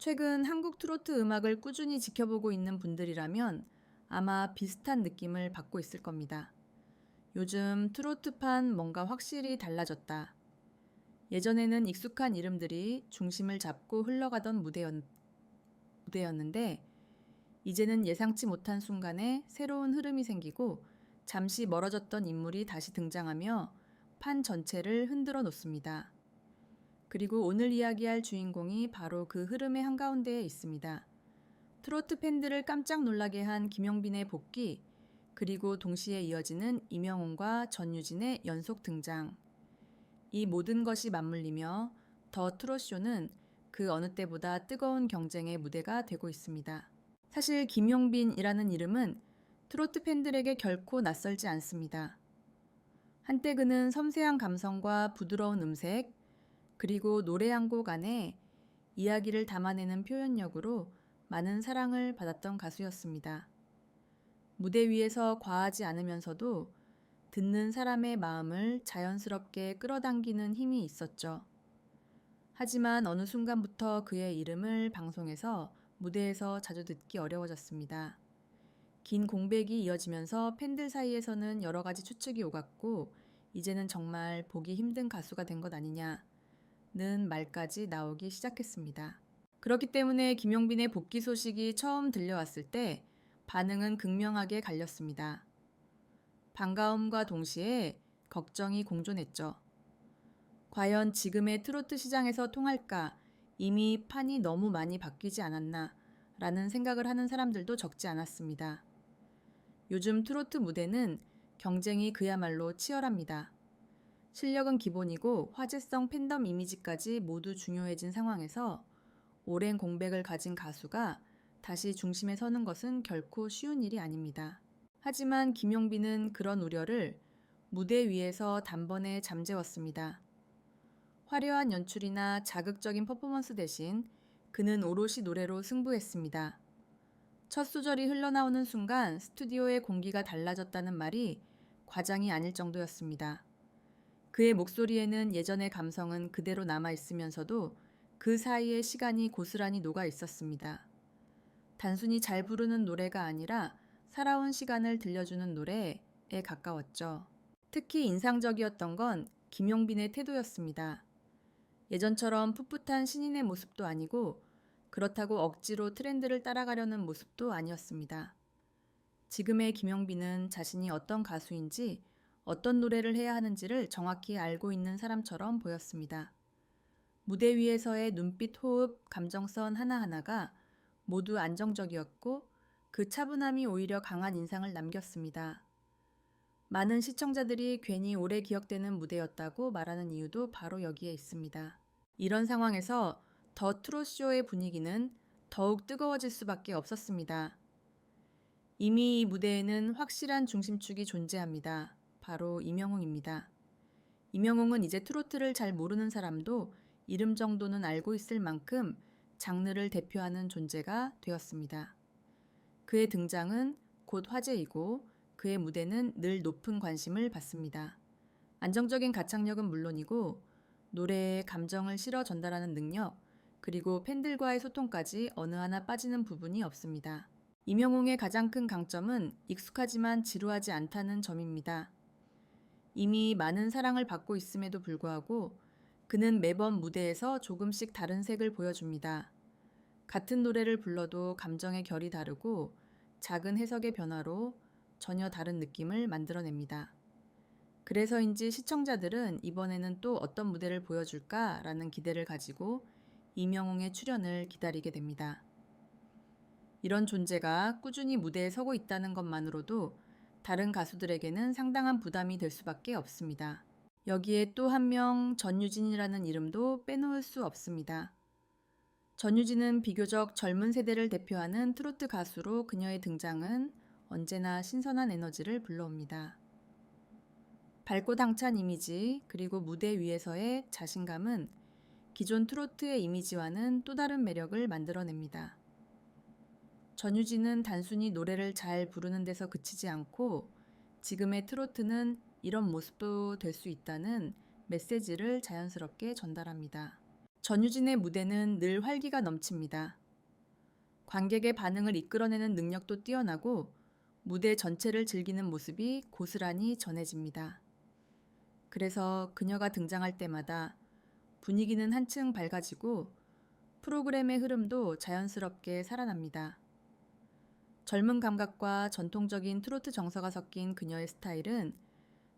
최근 한국 트로트 음악을 꾸준히 지켜보고 있는 분들이라면 아마 비슷한 느낌을 받고 있을 겁니다. 요즘 트로트판 뭔가 확실히 달라졌다. 예전에는 익숙한 이름들이 중심을 잡고 흘러가던 무대였는데 이제는 예상치 못한 순간에 새로운 흐름이 생기고 잠시 멀어졌던 인물이 다시 등장하며 판 전체를 흔들어 놓습니다. 그리고 오늘 이야기할 주인공이 바로 그 흐름의 한가운데에 있습니다. 트로트 팬들을 깜짝 놀라게 한 김용빈의 복귀, 그리고 동시에 이어지는 임영웅과 전유진의 연속 등장. 이 모든 것이 맞물리며 더 트롯쇼는 그 어느 때보다 뜨거운 경쟁의 무대가 되고 있습니다. 사실 김용빈이라는 이름은 트로트 팬들에게 결코 낯설지 않습니다. 한때 그는 섬세한 감성과 부드러운 음색, 그리고 노래 한 곡 안에 이야기를 담아내는 표현력으로 많은 사랑을 받았던 가수였습니다. 무대 위에서 과하지 않으면서도 듣는 사람의 마음을 자연스럽게 끌어당기는 힘이 있었죠. 하지만 어느 순간부터 그의 이름을 방송에서 무대에서 자주 듣기 어려워졌습니다. 긴 공백이 이어지면서 팬들 사이에서는 여러 가지 추측이 오갔고 이제는 정말 보기 힘든 가수가 된 것 아니냐 는 말까지 나오기 시작했습니다. 그렇기 때문에 김용빈의 복귀 소식이 처음 들려왔을 때 반응은 극명하게 갈렸습니다. 반가움과 동시에 걱정이 공존했죠. 과연 지금의 트로트 시장에서 통할까? 이미 판이 너무 많이 바뀌지 않았나? 라는 생각을 하는 사람들도 적지 않았습니다. 요즘 트로트 무대는 경쟁이 그야말로 치열합니다. 실력은 기본이고 화제성 팬덤 이미지까지 모두 중요해진 상황에서 오랜 공백을 가진 가수가 다시 중심에 서는 것은 결코 쉬운 일이 아닙니다. 하지만 김용빈은 그런 우려를 무대 위에서 단번에 잠재웠습니다. 화려한 연출이나 자극적인 퍼포먼스 대신 그는 오롯이 노래로 승부했습니다. 첫 소절이 흘러나오는 순간 스튜디오의 공기가 달라졌다는 말이 과장이 아닐 정도였습니다. 그의 목소리에는 예전의 감성은 그대로 남아있으면서도 그 사이에 시간이 고스란히 녹아 있었습니다. 단순히 잘 부르는 노래가 아니라 살아온 시간을 들려주는 노래에 가까웠죠. 특히 인상적이었던 건 김용빈의 태도였습니다. 예전처럼 풋풋한 신인의 모습도 아니고 그렇다고 억지로 트렌드를 따라가려는 모습도 아니었습니다. 지금의 김용빈은 자신이 어떤 가수인지 어떤 노래를 해야 하는지를 정확히 알고 있는 사람처럼 보였습니다. 무대 위에서의 눈빛, 호흡, 감정선 하나하나가 모두 안정적이었고 그 차분함이 오히려 강한 인상을 남겼습니다. 많은 시청자들이 괜히 오래 기억되는 무대였다고 말하는 이유도 바로 여기에 있습니다. 이런 상황에서 더 트롯쇼의 분위기는 더욱 뜨거워질 수밖에 없었습니다. 이미 이 무대에는 확실한 중심축이 존재합니다. 바로 임영웅입니다. 임영웅은 이제 트로트를 잘 모르는 사람도 이름 정도는 알고 있을 만큼 장르를 대표하는 존재가 되었습니다. 그의 등장은 곧 화제이고 그의 무대는 늘 높은 관심을 받습니다. 안정적인 가창력은 물론이고 노래에 감정을 실어 전달하는 능력, 그리고 팬들과의 소통까지 어느 하나 빠지는 부분이 없습니다. 임영웅의 가장 큰 강점은 익숙하지만 지루하지 않다는 점입니다. 이미 많은 사랑을 받고 있음에도 불구하고 그는 매번 무대에서 조금씩 다른 색을 보여줍니다. 같은 노래를 불러도 감정의 결이 다르고 작은 해석의 변화로 전혀 다른 느낌을 만들어냅니다. 그래서인지 시청자들은 이번에는 또 어떤 무대를 보여줄까라는 기대를 가지고 임영웅의 출연을 기다리게 됩니다. 이런 존재가 꾸준히 무대에 서고 있다는 것만으로도 다른 가수들에게는 상당한 부담이 될 수밖에 없습니다. 여기에 또 한 명 전유진이라는 이름도 빼놓을 수 없습니다. 전유진은 비교적 젊은 세대를 대표하는 트로트 가수로 그녀의 등장은 언제나 신선한 에너지를 불러옵니다. 밝고 당찬 이미지 그리고 무대 위에서의 자신감은 기존 트로트의 이미지와는 또 다른 매력을 만들어냅니다. 전유진은 단순히 노래를 잘 부르는 데서 그치지 않고 지금의 트로트는 이런 모습도 될 수 있다는 메시지를 자연스럽게 전달합니다. 전유진의 무대는 늘 활기가 넘칩니다. 관객의 반응을 이끌어내는 능력도 뛰어나고 무대 전체를 즐기는 모습이 고스란히 전해집니다. 그래서 그녀가 등장할 때마다 분위기는 한층 밝아지고 프로그램의 흐름도 자연스럽게 살아납니다. 젊은 감각과 전통적인 트로트 정서가 섞인 그녀의 스타일은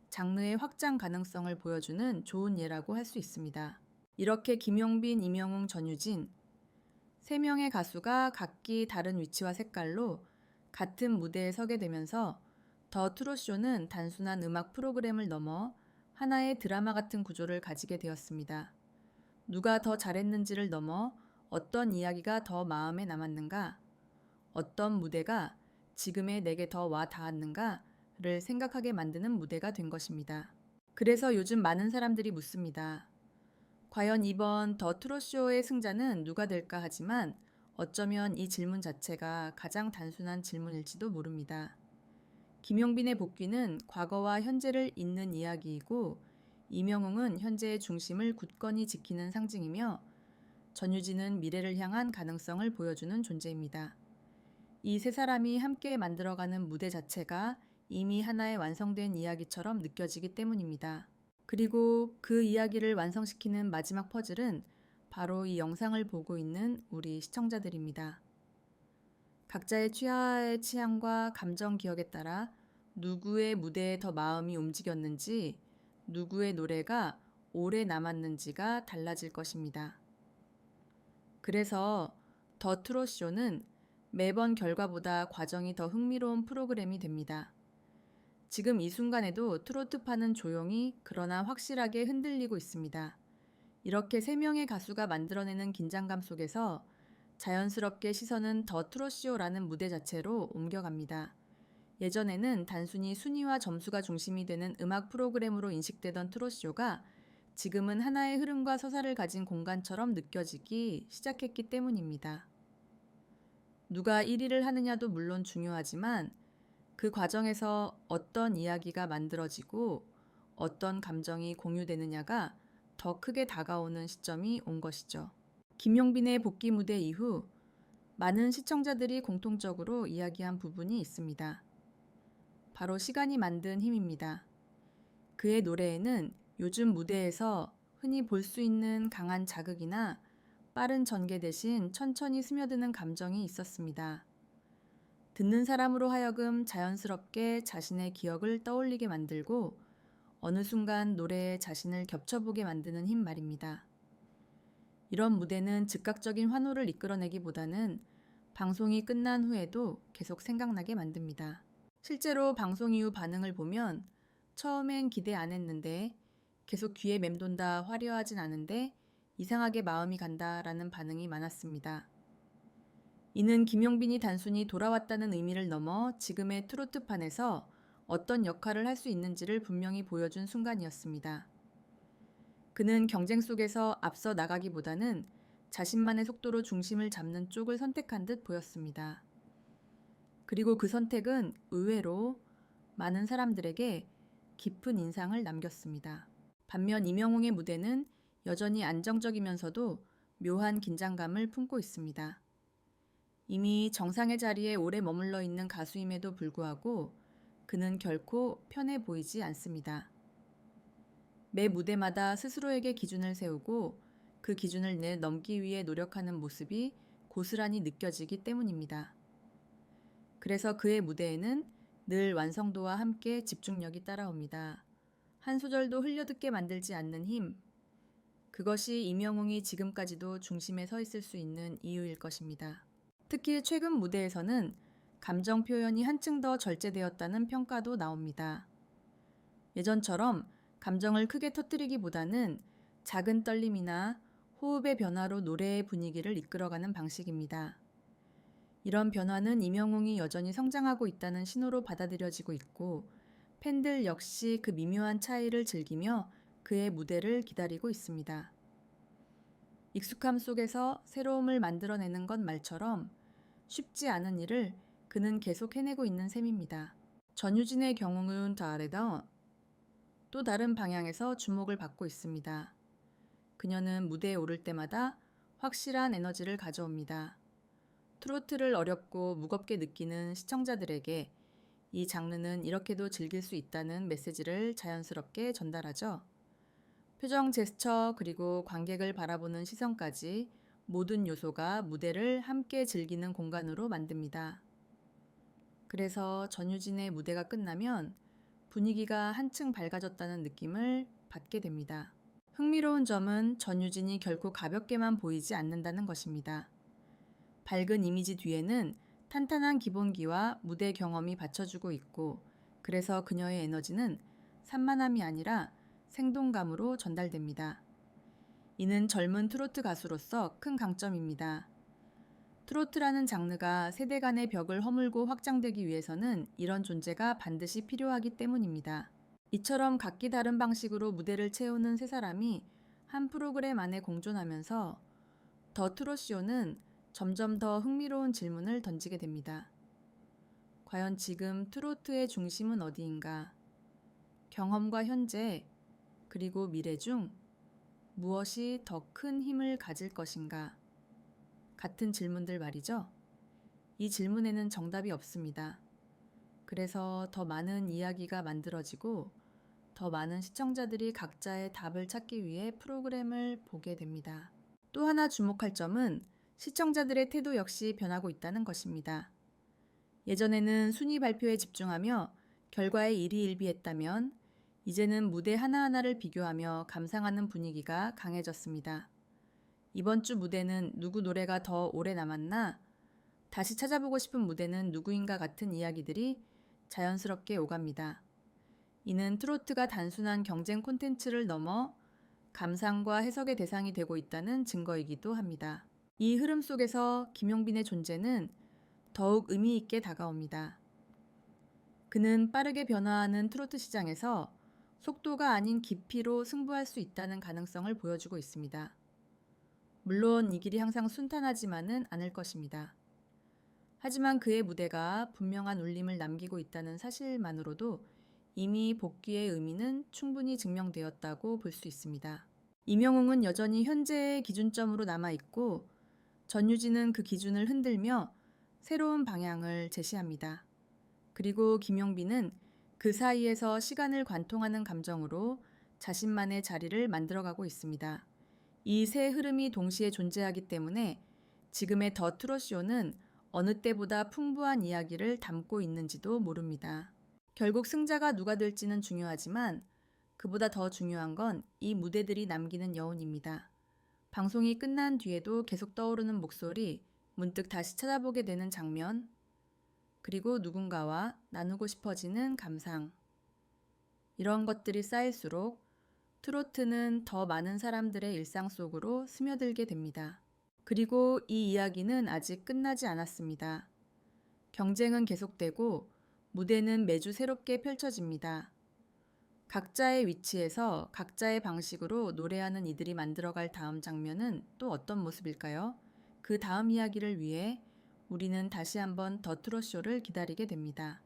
장르의 확장 가능성을 보여주는 좋은 예라고 할 수 있습니다. 이렇게 김용빈, 임영웅, 전유진 3명의 가수가 각기 다른 위치와 색깔로 같은 무대에 서게 되면서 더 트롯쇼는 단순한 음악 프로그램을 넘어 하나의 드라마 같은 구조를 가지게 되었습니다. 누가 더 잘했는지를 넘어 어떤 이야기가 더 마음에 남았는가, 어떤 무대가 지금의 내게 더 와 닿았는가를 생각하게 만드는 무대가 된 것입니다. 그래서 요즘 많은 사람들이 묻습니다. 과연 이번 더 트롯쇼의 승자는 누가 될까 하지만 어쩌면 이 질문 자체가 가장 단순한 질문일지도 모릅니다. 김용빈의 복귀는 과거와 현재를 잇는 이야기이고 임영웅은 현재의 중심을 굳건히 지키는 상징이며 전유진은 미래를 향한 가능성을 보여주는 존재입니다. 이 세 사람이 함께 만들어가는 무대 자체가 이미 하나의 완성된 이야기처럼 느껴지기 때문입니다. 그리고 그 이야기를 완성시키는 마지막 퍼즐은 바로 이 영상을 보고 있는 우리 시청자들입니다. 각자의 취하의 취향과 감정 기억에 따라 누구의 무대에 더 마음이 움직였는지, 누구의 노래가 오래 남았는지가 달라질 것입니다. 그래서 더 트롯쇼는 매번 결과보다 과정이 더 흥미로운 프로그램이 됩니다. 지금 이 순간에도 트로트파는 조용히 그러나 확실하게 흔들리고 있습니다. 이렇게 3명의 가수가 만들어내는 긴장감 속에서 자연스럽게 시선은 더 트롯쇼라는 무대 자체로 옮겨갑니다. 예전에는 단순히 순위와 점수가 중심이 되는 음악 프로그램으로 인식되던 트롯쇼가 지금은 하나의 흐름과 서사를 가진 공간처럼 느껴지기 시작했기 때문입니다. 누가 1위를 하느냐도 물론 중요하지만 그 과정에서 어떤 이야기가 만들어지고 어떤 감정이 공유되느냐가 더 크게 다가오는 시점이 온 것이죠. 김용빈의 복귀 무대 이후 많은 시청자들이 공통적으로 이야기한 부분이 있습니다. 바로 시간이 만든 힘입니다. 그의 노래에는 요즘 무대에서 흔히 볼 수 있는 강한 자극이나 빠른 전개 대신 천천히 스며드는 감정이 있었습니다. 듣는 사람으로 하여금 자연스럽게 자신의 기억을 떠올리게 만들고 어느 순간 노래에 자신을 겹쳐보게 만드는 힘 말입니다. 이런 무대는 즉각적인 환호를 이끌어내기보다는 방송이 끝난 후에도 계속 생각나게 만듭니다. 실제로 방송 이후 반응을 보면 처음엔 기대 안 했는데 계속 귀에 맴돈다 화려하진 않은데 이상하게 마음이 간다라는 반응이 많았습니다. 이는 김용빈이 단순히 돌아왔다는 의미를 넘어 지금의 트로트판에서 어떤 역할을 할 수 있는지를 분명히 보여준 순간이었습니다. 그는 경쟁 속에서 앞서 나가기보다는 자신만의 속도로 중심을 잡는 쪽을 선택한 듯 보였습니다. 그리고 그 선택은 의외로 많은 사람들에게 깊은 인상을 남겼습니다. 반면 임영웅의 무대는 여전히 안정적이면서도 묘한 긴장감을 품고 있습니다. 이미 정상의 자리에 오래 머물러 있는 가수임에도 불구하고 그는 결코 편해 보이지 않습니다. 매 무대마다 스스로에게 기준을 세우고 그 기준을 넘기 위해 노력하는 모습이 고스란히 느껴지기 때문입니다. 그래서 그의 무대에는 늘 완성도와 함께 집중력이 따라옵니다. 한 소절도 흘려듣게 만들지 않는 힘, 그것이 임영웅이 지금까지도 중심에 서 있을 수 있는 이유일 것입니다. 특히 최근 무대에서는 감정 표현이 한층 더 절제되었다는 평가도 나옵니다. 예전처럼 감정을 크게 터뜨리기보다는 작은 떨림이나 호흡의 변화로 노래의 분위기를 이끌어가는 방식입니다. 이런 변화는 임영웅이 여전히 성장하고 있다는 신호로 받아들여지고 있고 팬들 역시 그 미묘한 차이를 즐기며 그의 무대를 기다리고 있습니다. 익숙함 속에서 새로움을 만들어내는 건 말처럼 쉽지 않은 일을 그는 계속 해내고 있는 셈입니다. 전유진의 경우는 다르다 또 다른 방향에서 주목을 받고 있습니다. 그녀는 무대에 오를 때마다 확실한 에너지를 가져옵니다. 트로트를 어렵고 무겁게 느끼는 시청자들에게 이 장르는 이렇게도 즐길 수 있다는 메시지를 자연스럽게 전달하죠. 표정, 제스처, 그리고 관객을 바라보는 시선까지 모든 요소가 무대를 함께 즐기는 공간으로 만듭니다. 그래서 전유진의 무대가 끝나면 분위기가 한층 밝아졌다는 느낌을 받게 됩니다. 흥미로운 점은 전유진이 결코 가볍게만 보이지 않는다는 것입니다. 밝은 이미지 뒤에는 탄탄한 기본기와 무대 경험이 받쳐주고 있고, 그래서 그녀의 에너지는 산만함이 아니라 생동감으로 전달됩니다. 이는 젊은 트로트 가수로서 큰 강점입니다. 트로트라는 장르가 세대 간의 벽을 허물고 확장되기 위해서는 이런 존재가 반드시 필요하기 때문입니다. 이처럼 각기 다른 방식으로 무대를 채우는 세 사람이 한 프로그램 안에 공존하면서 더 트롯쇼는 점점 더 흥미로운 질문을 던지게 됩니다. 과연 지금 트로트의 중심은 어디인가? 경험과 현재, 그리고 미래 중 무엇이 더 큰 힘을 가질 것인가? 같은 질문들 말이죠. 이 질문에는 정답이 없습니다. 그래서 더 많은 이야기가 만들어지고 더 많은 시청자들이 각자의 답을 찾기 위해 프로그램을 보게 됩니다. 또 하나 주목할 점은 시청자들의 태도 역시 변하고 있다는 것입니다. 예전에는 순위 발표에 집중하며 결과에 일희일비했다면 이제는 무대 하나하나를 비교하며 감상하는 분위기가 강해졌습니다. 이번 주 무대는 누구 노래가 더 오래 남았나? 다시 찾아보고 싶은 무대는 누구인가 같은 이야기들이 자연스럽게 오갑니다. 이는 트로트가 단순한 경쟁 콘텐츠를 넘어 감상과 해석의 대상이 되고 있다는 증거이기도 합니다. 이 흐름 속에서 김용빈의 존재는 더욱 의미 있게 다가옵니다. 그는 빠르게 변화하는 트로트 시장에서 속도가 아닌 깊이로 승부할 수 있다는 가능성을 보여주고 있습니다. 물론 이 길이 항상 순탄하지만은 않을 것입니다. 하지만 그의 무대가 분명한 울림을 남기고 있다는 사실만으로도 이미 복귀의 의미는 충분히 증명되었다고 볼 수 있습니다. 임영웅은 여전히 현재의 기준점으로 남아있고 전유진은 그 기준을 흔들며 새로운 방향을 제시합니다. 그리고 김용빈은 그 사이에서 시간을 관통하는 감정으로 자신만의 자리를 만들어가고 있습니다. 이 세 흐름이 동시에 존재하기 때문에 지금의 더 트롯쇼는 어느 때보다 풍부한 이야기를 담고 있는지도 모릅니다. 결국 승자가 누가 될지는 중요하지만 그보다 더 중요한 건 이 무대들이 남기는 여운입니다. 방송이 끝난 뒤에도 계속 떠오르는 목소리, 문득 다시 찾아보게 되는 장면, 그리고 누군가와 나누고 싶어지는 감상. 이런 것들이 쌓일수록 트로트는 더 많은 사람들의 일상 속으로 스며들게 됩니다. 그리고 이 이야기는 아직 끝나지 않았습니다. 경쟁은 계속되고 무대는 매주 새롭게 펼쳐집니다. 각자의 위치에서 각자의 방식으로 노래하는 이들이 만들어갈 다음 장면은 또 어떤 모습일까요? 그 다음 이야기를 위해 우리는 다시 한번 더 트롯쇼를 기다리게 됩니다.